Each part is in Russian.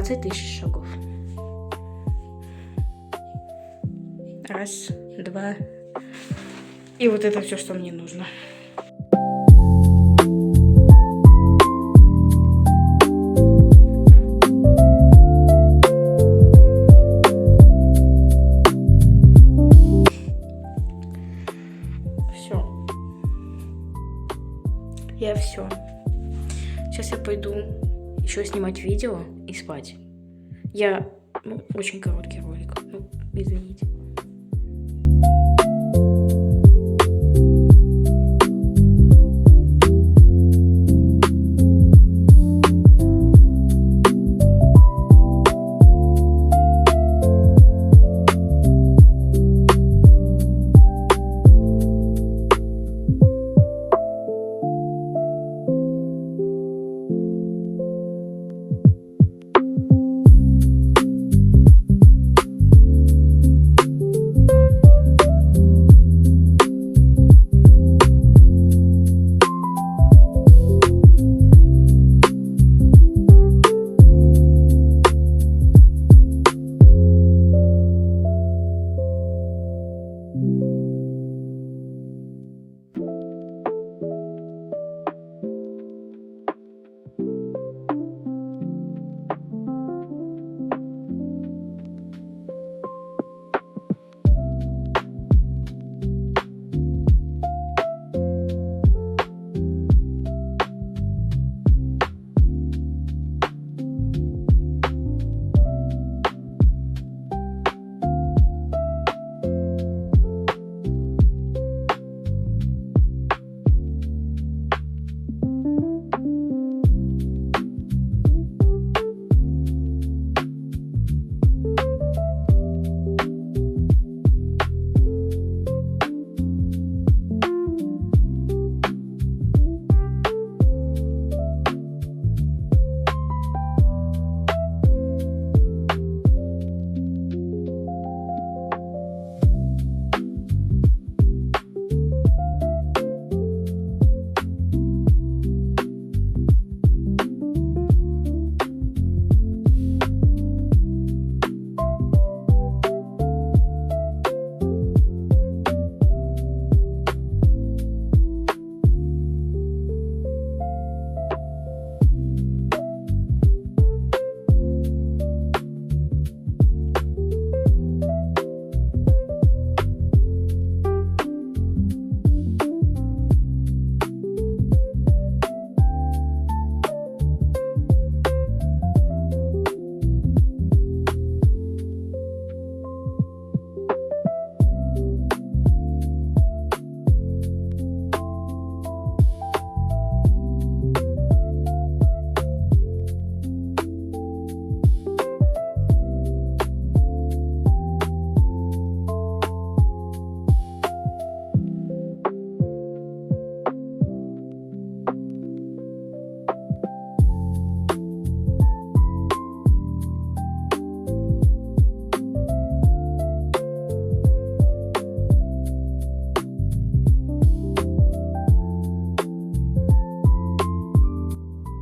20 тысяч шагов. Раз, два. И вот это все, что мне нужно. Все. Сейчас я пойду еще снимать видео и спать. Очень короткий ролик. Извините.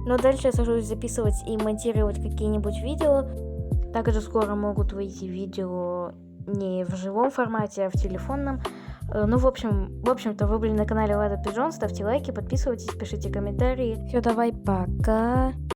Но дальше я сажусь записывать и монтировать какие-нибудь видео. Также скоро могут выйти видео не в живом формате, а в телефонном. В общем-то, вы были на канале Влада Пижон. Ставьте лайки, подписывайтесь, пишите комментарии. Все, давай, пока.